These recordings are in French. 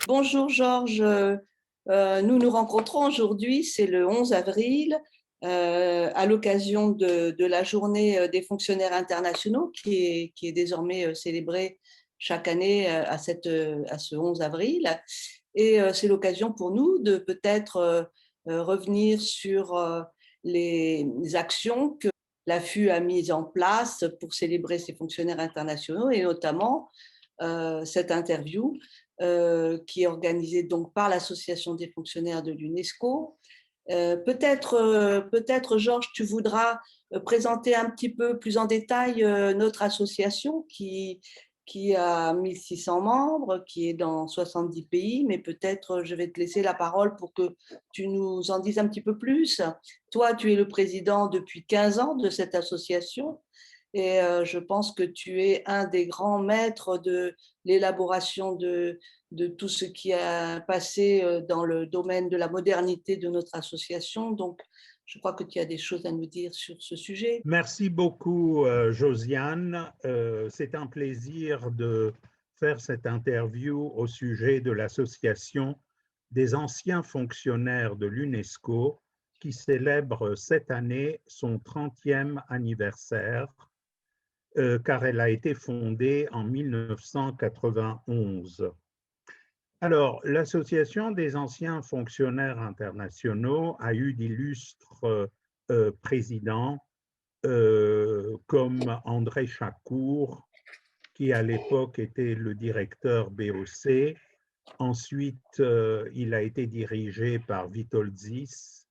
Bonjour Georges. Nous nous rencontrons aujourd'hui, c'est le 11 avril, à l'occasion de la journée des fonctionnaires internationaux qui est désormais célébrée chaque année à ce 11 avril. Et c'est l'occasion pour nous de peut-être revenir sur les actions que l'AFU a mises en place pour célébrer ces fonctionnaires internationaux et notamment cette interview qui est organisée donc par l'Association des fonctionnaires de l'UNESCO. Peut-être, Georges, tu voudras présenter un petit peu plus en détail notre association qui a 1600 membres, qui est dans 70 pays, mais peut-être je vais te laisser la parole pour que tu nous en dises un petit peu plus. Toi, tu es le président depuis 15 ans de cette association. Et je pense que tu es un des grands maîtres de l'élaboration de tout ce qui a passé dans le domaine de la modernité de notre association. Donc, je crois que tu as des choses à nous dire sur ce sujet. Merci beaucoup, Josiane. C'est un plaisir de faire cette interview au sujet de l'Association des anciens fonctionnaires de l'UNESCO qui célèbre cette année son 30e anniversaire, car elle a été fondée en 1991. Alors, l'Association des anciens fonctionnaires internationaux a eu d'illustres présidents comme André Chacour, qui à l'époque était le directeur BOC. Ensuite, il a été dirigé par Witold Sis,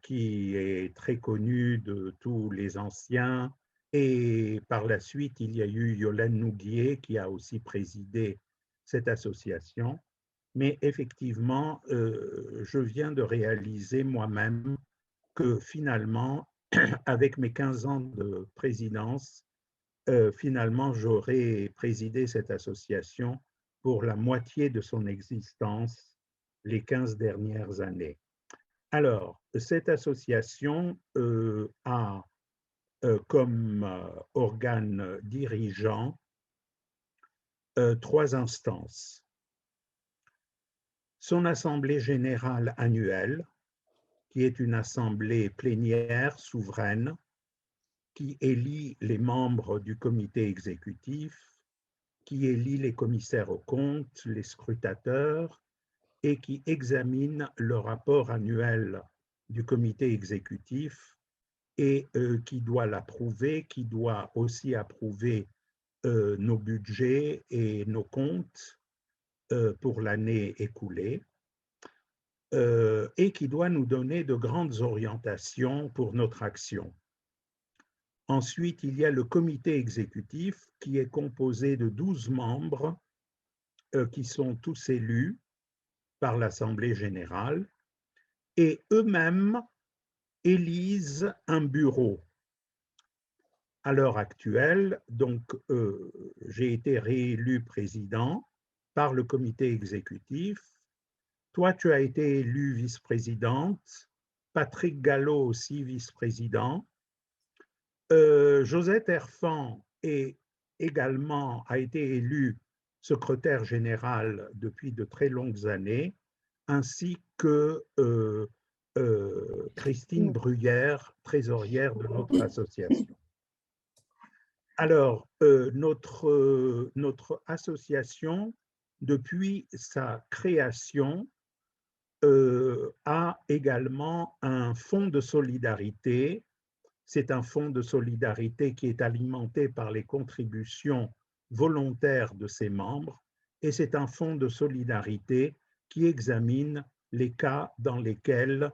qui est très connu de tous les anciens. Et par la suite, il y a eu Yolande Nouguier, qui a aussi présidé cette association. Mais effectivement, je viens de réaliser moi-même que finalement, avec mes 15 ans de présidence, finalement, j'aurais présidé cette association pour la moitié de son existence les 15 dernières années. Alors, cette association a comme organe dirigeant 3 instances. Son assemblée générale annuelle, qui est une assemblée plénière souveraine, qui élit les membres du comité exécutif, qui élit les commissaires aux comptes, les scrutateurs, et qui examine le rapport annuel du comité exécutif et qui doit l'approuver, qui doit aussi approuver nos budgets et nos comptes pour l'année écoulée, et qui doit nous donner de grandes orientations pour notre action. Ensuite, il y a le comité exécutif qui est composé de 12 membres qui sont tous élus par l'Assemblée générale et eux-mêmes élisent un bureau. À l'heure actuelle, donc, j'ai été réélu président par le comité exécutif. Toi, tu as été élu vice-présidente. Patrick Gallo aussi vice-président. Josette Erfan a été élu secrétaire général depuis de très longues années, ainsi que Christine Bruyère, trésorière de notre association. Alors, notre association, depuis sa création, a également un fonds de solidarité. C'est un fonds de solidarité qui est alimenté par les contributions volontaires de ses membres et c'est un fonds de solidarité qui examine les cas dans lesquels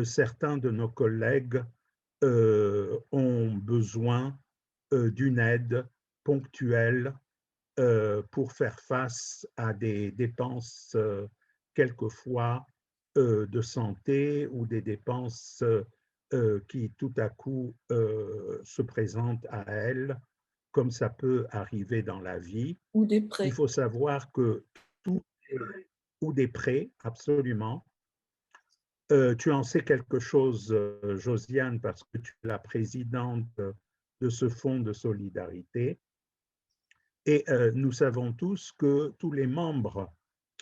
certains de nos collègues ont besoin d'une aide ponctuelle pour faire face à des dépenses quelquefois de santé ou des dépenses qui tout à coup se présentent à elles, comme ça peut arriver dans la vie. Ou des prêts. Il faut savoir que ou des prêts, absolument. Tu en sais quelque chose, Josiane, parce que tu es la présidente de ce fonds de solidarité. Et nous savons tous que tous les membres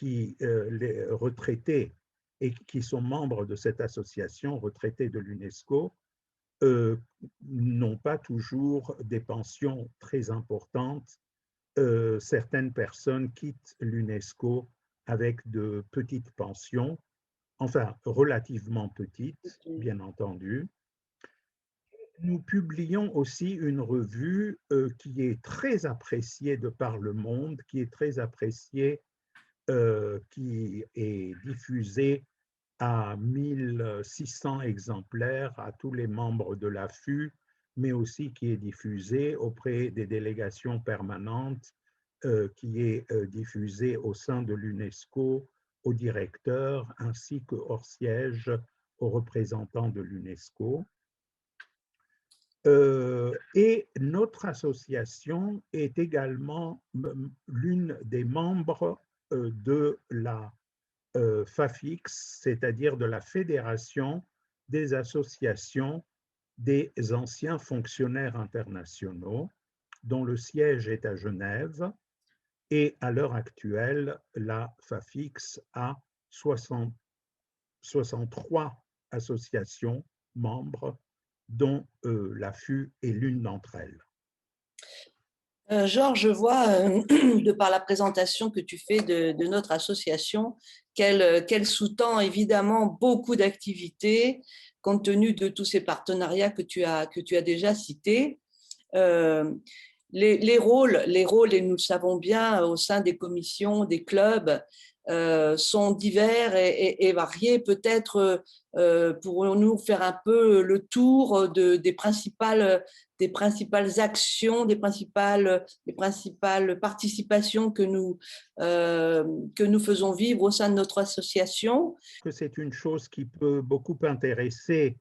les retraités et qui sont membres de cette association, retraités de l'UNESCO, n'ont pas toujours des pensions très importantes. Certaines personnes quittent l'UNESCO avec de petites pensions, enfin relativement petites, bien entendu. Nous publions aussi une revue qui est très appréciée de par le monde, qui est très appréciée, qui est diffusée à 1600 exemplaires à tous les membres de l'AFU, mais aussi qui est diffusée auprès des délégations permanentes, qui est diffusée au sein de l'UNESCO, aux directeurs, ainsi que hors siège aux représentants de l'UNESCO. Et notre association est également l'une des membres de la FAFIX, c'est-à-dire de la Fédération des associations des anciens fonctionnaires internationaux, dont le siège est à Genève. Et à l'heure actuelle, la FAFIX a 63 associations membres, dont l'AFU est l'une d'entre elles. Georges, je vois, de par la présentation que tu fais de notre association, qu'elle sous-tend évidemment beaucoup d'activités, compte tenu de tous ces partenariats que tu as déjà cités. Les rôles, et nous le savons bien, au sein des commissions, des clubs, sont divers et variés. Peut-être pourrions-nous faire un peu le tour des principales actions, des principales participations que nous faisons vivre au sein de notre association. C'est une chose qui peut beaucoup intéresser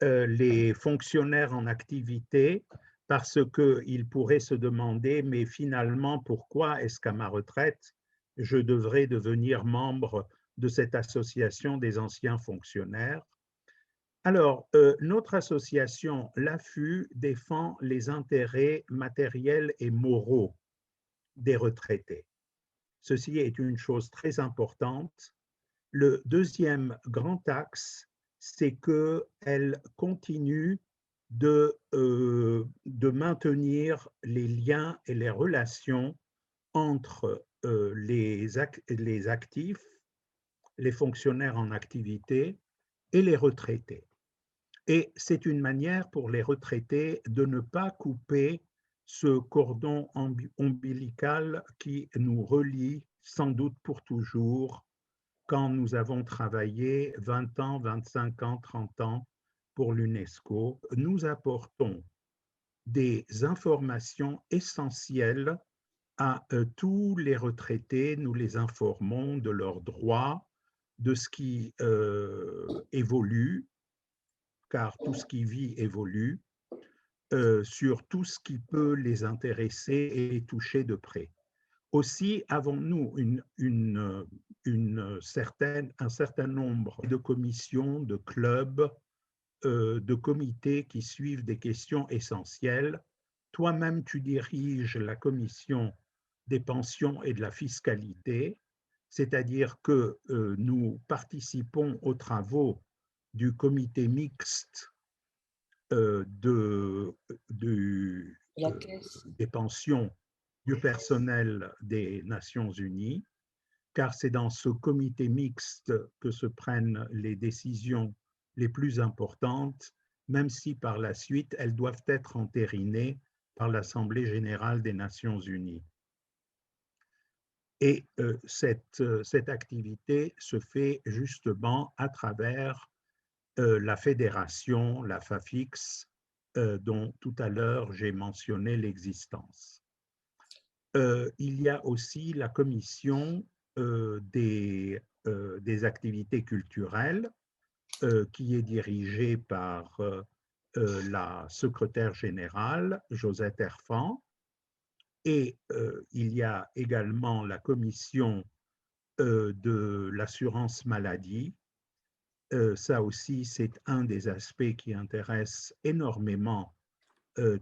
les fonctionnaires en activité, parce qu'ils pourraient se demander, mais finalement, pourquoi est-ce qu'à ma retraite, je devrais devenir membre de cette association des anciens fonctionnaires? Alors, notre association, l'AFU, défend les intérêts matériels et moraux des retraités. Ceci est une chose très importante. Le deuxième grand axe, c'est qu'elle continue de maintenir les liens et les relations entre les actifs, les fonctionnaires en activité et les retraités. Et c'est une manière pour les retraités de ne pas couper ce cordon ombilical qui nous relie sans doute pour toujours quand nous avons travaillé 20 ans, 25 ans, 30 ans pour l'UNESCO. Nous apportons des informations essentielles à tous les retraités. Nous les informons de leurs droits, de ce qui évolue, car tout ce qui vit évolue, sur tout ce qui peut les intéresser et les toucher de près. Aussi, avons-nous un certain nombre de commissions, de clubs, de comités qui suivent des questions essentielles. Toi-même, tu diriges la commission des pensions et de la fiscalité, c'est-à-dire que nous participons aux travaux du comité mixte des pensions du personnel des Nations Unies, car c'est dans ce comité mixte que se prennent les décisions les plus importantes, même si par la suite elles doivent être entérinées par l'Assemblée générale des Nations Unies. Et cette activité se fait justement à travers la fédération, la FAFIX, dont tout à l'heure j'ai mentionné l'existence. Il y a aussi la commission des activités culturelles qui est dirigée par la secrétaire générale, Josette Erfan, et il y a également la commission de l'assurance maladie. Ça aussi, c'est un des aspects qui intéresse énormément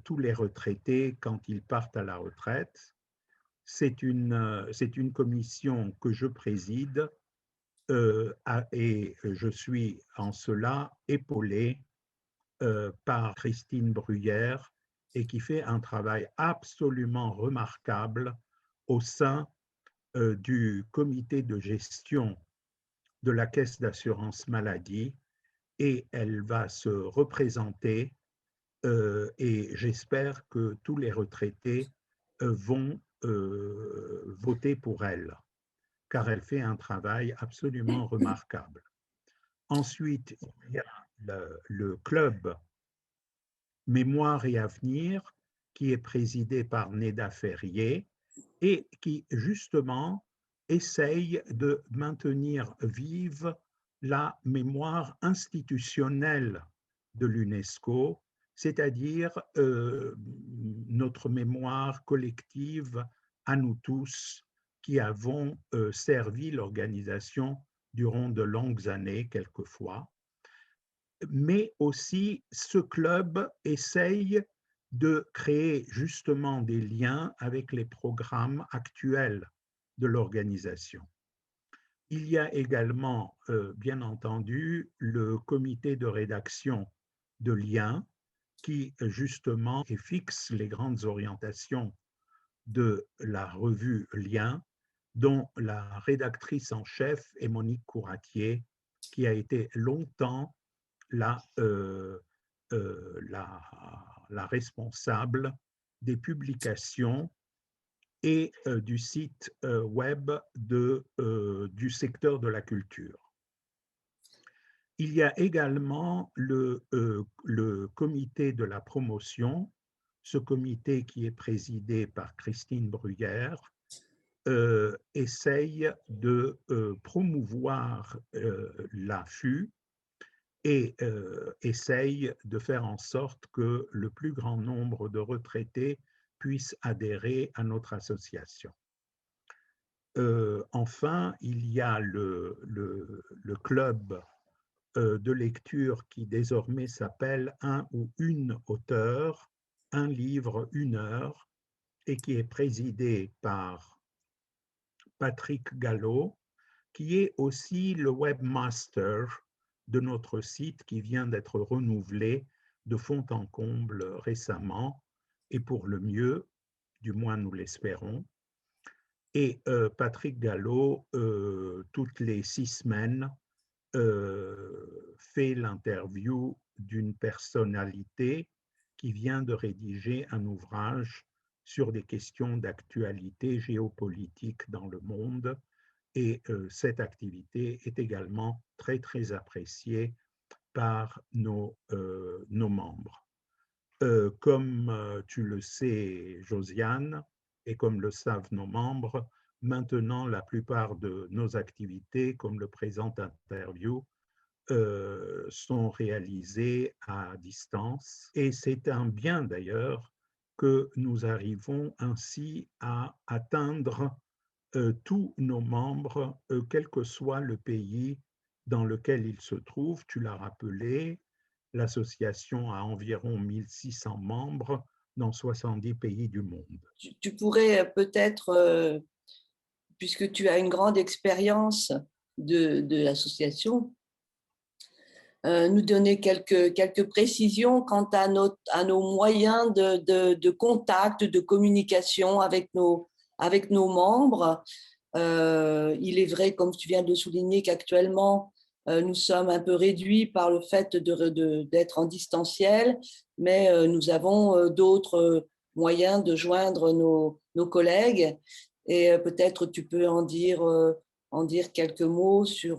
tous les retraités quand ils partent à la retraite. c'est une commission que je préside et je suis en cela épaulé par Christine Bruyère et qui fait un travail absolument remarquable au sein du comité de gestion de la Caisse d'assurance maladie et elle va se représenter et j'espère que tous les retraités vont voter pour elle, car elle fait un travail absolument remarquable. Ensuite, il y a le club Mémoire et Avenir, qui est présidé par Neda Ferrier et qui, justement, essaye de maintenir vive la mémoire institutionnelle de l'UNESCO, c'est-à-dire notre mémoire collective à nous tous qui avons servi l'organisation durant de longues années, quelquefois. Mais aussi, ce club essaye de créer justement des liens avec les programmes actuels de l'organisation. Il y a également, bien entendu, le comité de rédaction de Liens qui, justement, fixe les grandes orientations de la revue Liens, dont la rédactrice en chef est Monique Couratier, qui a été longtemps la, la responsable des publications et du site web du secteur de la culture. Il y a également le comité de la promotion, ce comité qui est présidé par Christine Bruyère, essaye de promouvoir l'AFU et essaye de faire en sorte que le plus grand nombre de retraités puissent adhérer à notre association. Enfin, il y a le club de lecture qui désormais s'appelle Un ou une auteur, un livre, une heure, et qui est présidé par Patrick Gallo, qui est aussi le webmaster de notre site qui vient d'être renouvelé de fond en comble récemment et pour le mieux, du moins nous l'espérons. Et Patrick Gallo, toutes les 6 semaines, fait l'interview d'une personnalité qui vient de rédiger un ouvrage sur des questions d'actualité géopolitique dans le monde. Et cette activité est également très, très appréciée par nos membres. Comme tu le sais, Josiane, et comme le savent nos membres, maintenant, la plupart de nos activités, comme le présent interview, sont réalisées à distance. Et c'est un bien d'ailleurs que nous arrivons ainsi à atteindre tous nos membres, quel que soit le pays dans lequel ils se trouvent. Tu l'as rappelé, l'association a environ 1600 membres dans 70 pays du monde. Tu pourrais peut-être, puisque tu as une grande expérience de l'association, nous donner quelques précisions quant à nos moyens de contact, de communication avec nos membres. Il est vrai, comme tu viens de souligner, qu'actuellement, nous sommes un peu réduits par le fait d'être en distanciel, mais nous avons d'autres moyens de joindre nos collègues. Et peut-être tu peux en dire quelques mots sur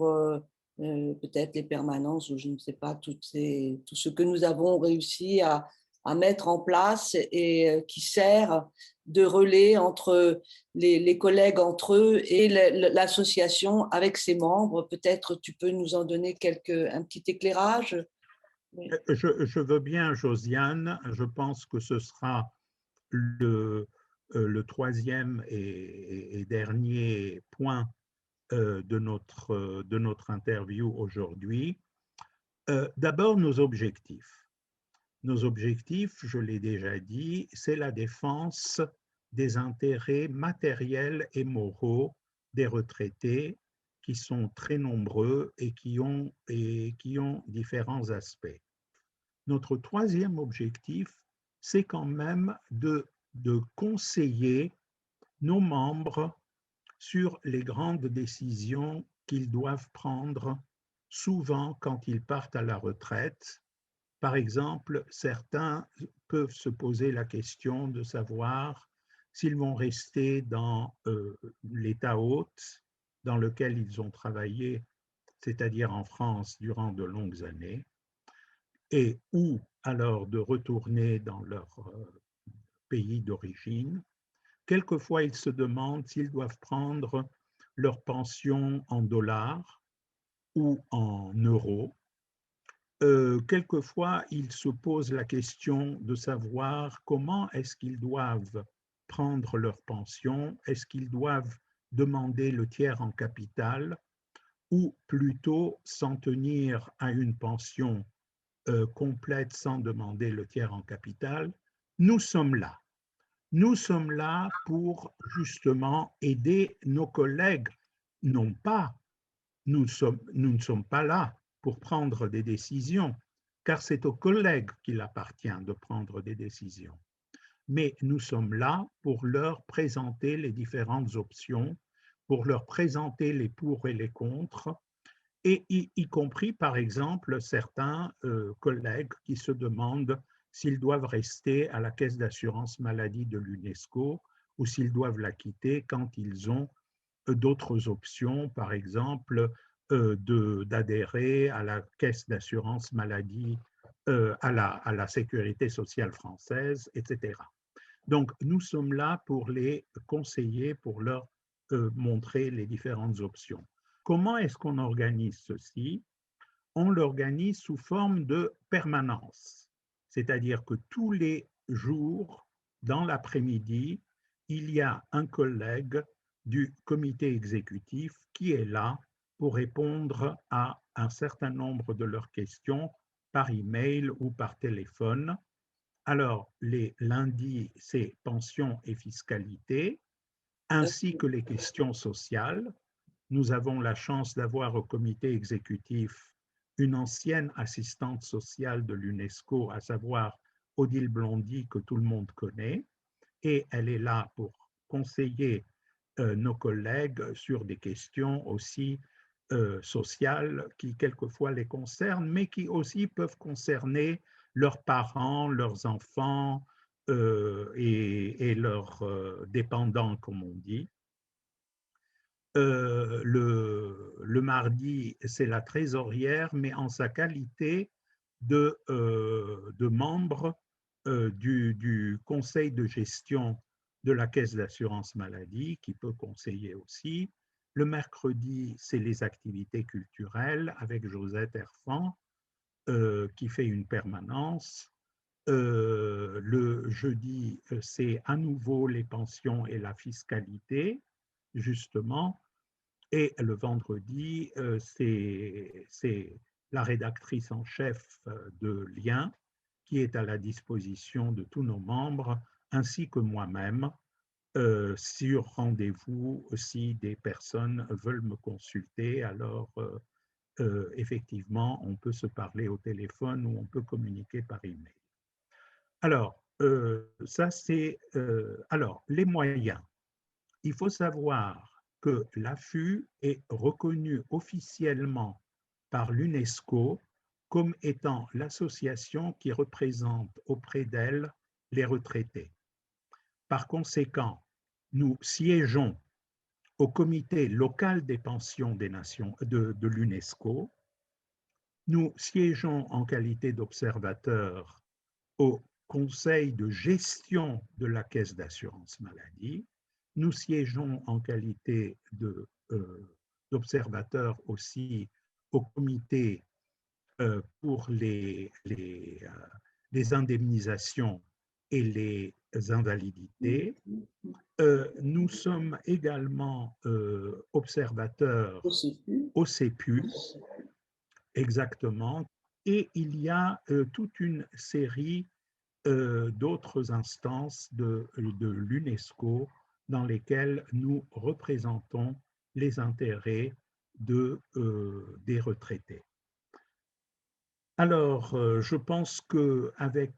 peut-être les permanences ou je ne sais pas, tout ce que nous avons réussi à mettre en place et qui sert de relais entre les collègues entre eux et l'association avec ses membres. Peut-être tu peux nous en donner un petit éclairage. Oui. Je veux bien, Josiane. Je pense que ce sera le troisième et dernier point de notre interview aujourd'hui. D'abord, nos objectifs. Nos objectifs, je l'ai déjà dit, c'est la défense des intérêts matériels et moraux des retraités qui sont très nombreux et qui ont différents aspects. Notre troisième objectif, c'est quand même de conseiller nos membres sur les grandes décisions qu'ils doivent prendre souvent quand ils partent à la retraite. Par exemple, certains peuvent se poser la question de savoir s'ils vont rester dans l'État hôte dans lequel ils ont travaillé, c'est-à-dire en France durant de longues années, et ou alors de retourner dans leur pays d'origine. Quelquefois, ils se demandent s'ils doivent prendre leur pension en dollars ou en euros. Quelquefois, ils se posent la question de savoir comment est-ce qu'ils doivent prendre leur pension, est-ce qu'ils doivent demander le tiers en capital ou plutôt s'en tenir à une pension complète sans demander le tiers en capital. Nous sommes là. Nous sommes là pour justement aider nos collègues. Non pas, nous ne sommes pas là pour prendre des décisions, car c'est aux collègues qu'il appartient de prendre des décisions. Mais nous sommes là pour leur présenter les différentes options, pour leur présenter les pour et les contre, et y compris, par exemple, certains collègues qui se demandent s'ils doivent rester à la caisse d'assurance maladie de l'UNESCO ou s'ils doivent la quitter quand ils ont d'autres options, par exemple, d'adhérer à la caisse d'assurance maladie, à la sécurité sociale française, etc. Donc, nous sommes là pour les conseiller, pour leur montrer les différentes options. Comment est-ce qu'on organise ceci? On l'organise sous forme de permanence, c'est-à-dire que tous les jours, dans l'après-midi, il y a un collègue du comité exécutif qui est là pour répondre à un certain nombre de leurs questions par email ou par téléphone. Alors, les lundis, c'est pension et fiscalité, ainsi que les questions sociales. Nous avons la chance d'avoir au comité exécutif une ancienne assistante sociale de l'UNESCO, à savoir Odile Blondy, que tout le monde connaît, et elle est là pour conseiller nos collègues sur des questions aussi sociales qui quelquefois les concernent, mais qui aussi peuvent concerner leurs parents, leurs enfants et leurs dépendants, comme on dit. Le mardi, c'est la trésorière, mais en sa qualité de membre du conseil de gestion de la caisse d'assurance maladie, qui peut conseiller aussi. Le mercredi, c'est les activités culturelles avec Josette Erfan, qui fait une permanence. Le jeudi, c'est à nouveau les pensions et la fiscalité, justement. Et le vendredi, c'est la rédactrice en chef de Lien qui est à la disposition de tous nos membres, ainsi que moi-même, sur rendez-vous si des personnes veulent me consulter. Alors, effectivement, on peut se parler au téléphone ou on peut communiquer par email. Alors, ça c'est… alors, les moyens. Il faut savoir que l'AFU est reconnu officiellement par l'UNESCO comme étant l'association qui représente auprès d'elle les retraités. Par conséquent, nous siégeons au comité local des pensions des nations de l'UNESCO. Nous siégeons en qualité d'observateurs au conseil de gestion de la caisse d'assurance maladie. Nous siégeons en qualité d'observateurs aussi au comité pour les indemnisations et les invalidités. Nous sommes également observateurs au CEPU, exactement, et il y a toute une série d'autres instances de l'UNESCO dans lesquelles nous représentons les intérêts des retraités. Alors, je pense qu'avec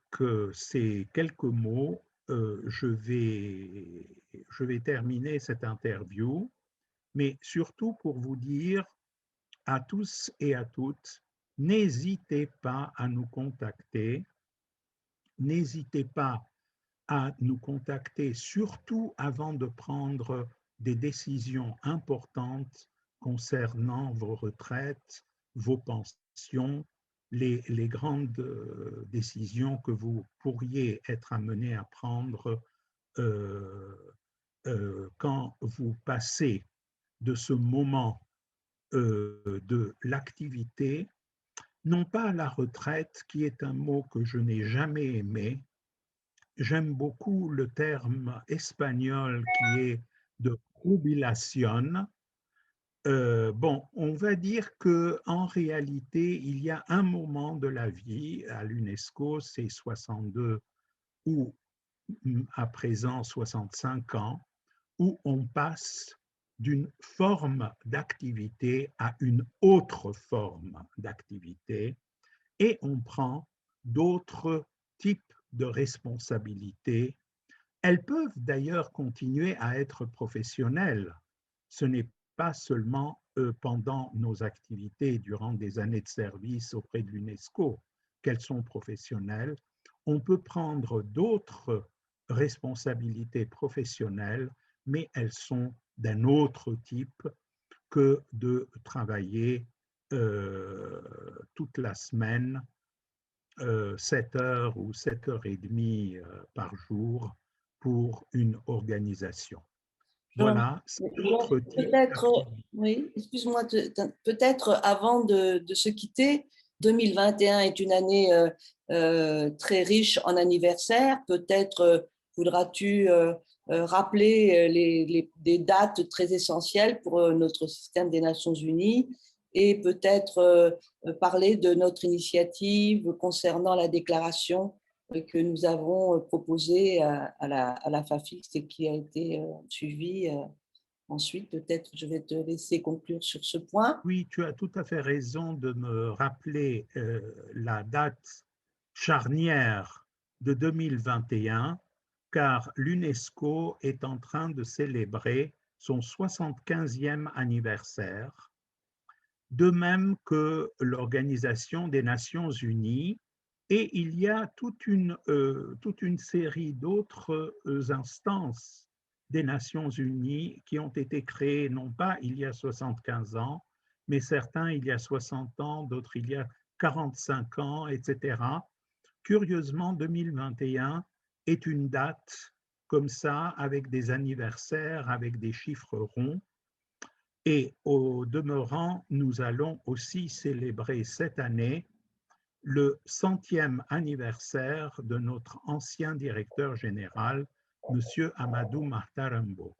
ces quelques mots, je vais terminer cette interview, mais surtout pour vous dire à tous et à toutes, n'hésitez pas à nous contacter, n'hésitez pas à nous contacter, surtout avant de prendre des décisions importantes concernant vos retraites, vos pensions, les grandes décisions que vous pourriez être amenés à prendre quand vous passez de ce moment de l'activité, non pas à la retraite, qui est un mot que je n'ai jamais aimé. J'aime beaucoup le terme espagnol qui est de jubilación. Bon, on va dire qu'en réalité, il y a un moment de la vie, à l'UNESCO, c'est 62 ou à présent 65 ans, où on passe d'une forme d'activité à une autre forme d'activité et on prend d'autres types de responsabilités. Elles peuvent d'ailleurs continuer à être professionnelles. Ce n'est pas seulement pendant nos activités durant des années de service auprès de l'UNESCO qu'elles sont professionnelles. On peut prendre d'autres responsabilités professionnelles, mais elles sont d'un autre type que de travailler toute la semaine 7 heures ou 7 heures et demie par jour pour une organisation. Voilà, c'est d'autres types. Peut-être, oui, excuse-moi, peut-être avant de se quitter, 2021 est une année très riche en anniversaires. Peut-être voudras-tu rappeler des dates très essentielles pour notre système des Nations Unies et peut-être parler de notre initiative concernant la déclaration que nous avons proposée à la FAFIX et qui a été suivie. Ensuite, peut-être je vais te laisser conclure sur ce point. Oui, tu as tout à fait raison de me rappeler la date charnière de 2021, car l'UNESCO est en train de célébrer son 75e anniversaire, de même que l'Organisation des Nations Unies, et il y a toute une série d'autres instances des Nations Unies qui ont été créées non pas il y a 75 ans, mais certains il y a 60 ans, d'autres il y a 45 ans, etc. Curieusement, 2021 est une date comme ça, avec des anniversaires, avec des chiffres ronds. Et au demeurant, nous allons aussi célébrer cette année le 100e anniversaire de notre ancien directeur général, M. Amadou Mahtarambo.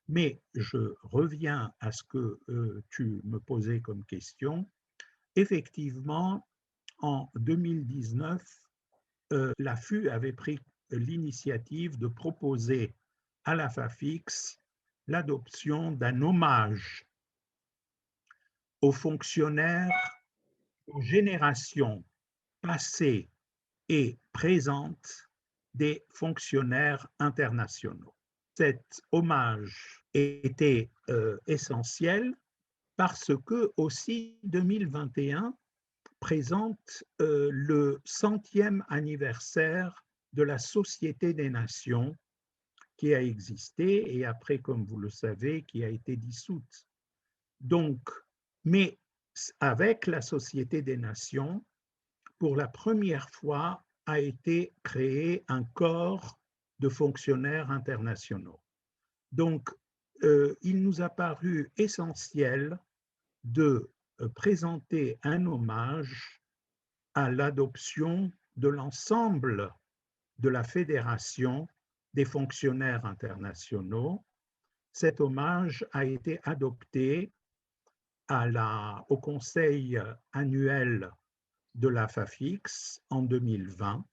Mais je reviens à ce que tu me posais comme question. Effectivement, en 2019, l'AFU avait pris l'initiative de proposer à la FAFIX l'adoption d'un hommage aux fonctionnaires, aux générations passées et présentes des fonctionnaires internationaux. Cet hommage était essentiel parce que aussi 2021 présente le 100e anniversaire de la Société des Nations qui a existé et après, comme vous le savez, qui a été dissoute. Donc, mais avec la Société des Nations, pour la première fois, a été créé un corps de fonctionnaires internationaux. Donc, il nous a paru essentiel de présenter un hommage à l'adoption de l'ensemble de la Fédération des fonctionnaires internationaux. Cet hommage a été adopté au Conseil annuel de la FAFIX en 2020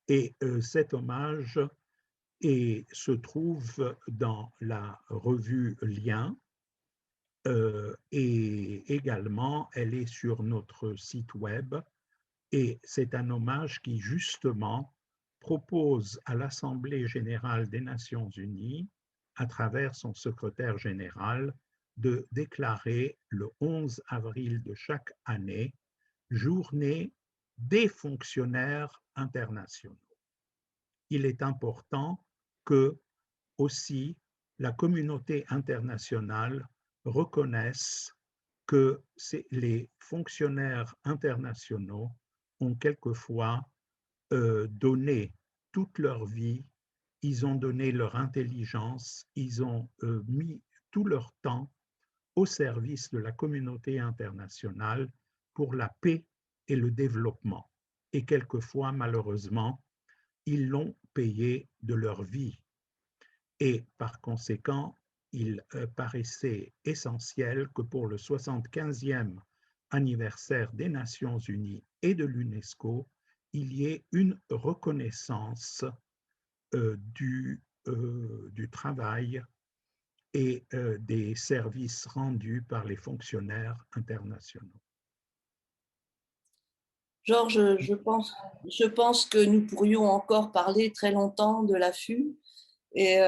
Et cet hommage se trouve dans la revue Lien, et également elle est sur notre site web, et c'est un hommage qui justement propose à l'Assemblée générale des Nations unies, à travers son secrétaire général, de déclarer le 11 avril de chaque année journée des fonctionnaires internationaux. Il est important que aussi la communauté internationale reconnaisse que les fonctionnaires internationaux ont quelquefois donné toute leur vie, ils ont donné leur intelligence, ils ont mis tout leur temps au service de la communauté internationale pour la paix et le développement. Et quelquefois, malheureusement, ils l'ont payé de leur vie. Et par conséquent, il paraissait essentiel que pour le 75e anniversaire des Nations unies et de l'UNESCO, il y ait une reconnaissance du travail et des services rendus par les fonctionnaires internationaux. Georges, je pense que nous pourrions encore parler très longtemps de l'affût et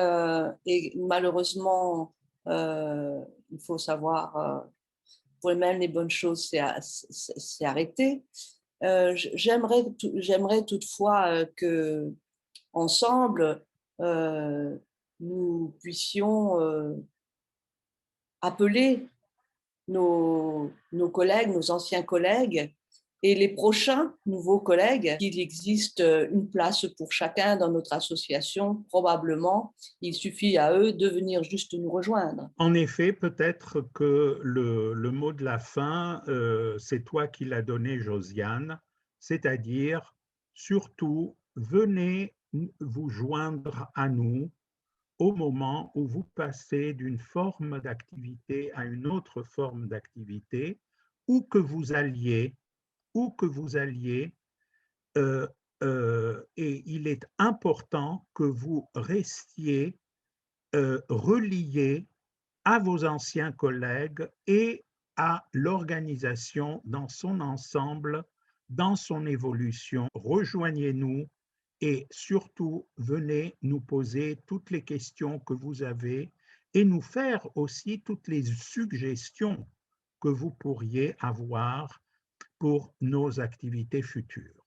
malheureusement, il faut savoir, pour même les bonnes choses, c'est arrêté. J'aimerais toutefois que ensemble, nous puissions appeler nos collègues, nos anciens collègues et les prochains nouveaux collègues, qu'il existe une place pour chacun dans notre association, probablement. Il suffit à eux de venir juste nous rejoindre. En effet, peut-être que le mot de la fin, c'est toi qui l'as donné, Josiane, c'est-à-dire, surtout, venez vous joindre à nous au moment où vous passez d'une forme d'activité à une autre forme d'activité, où que vous alliez, où que vous alliez, euh, et il est important que vous restiez reliés à vos anciens collègues et à l'organisation dans son ensemble, dans son évolution. Rejoignez-nous et surtout, venez nous poser toutes les questions que vous avez et nous faire aussi toutes les suggestions que vous pourriez avoir pour nos activités futures.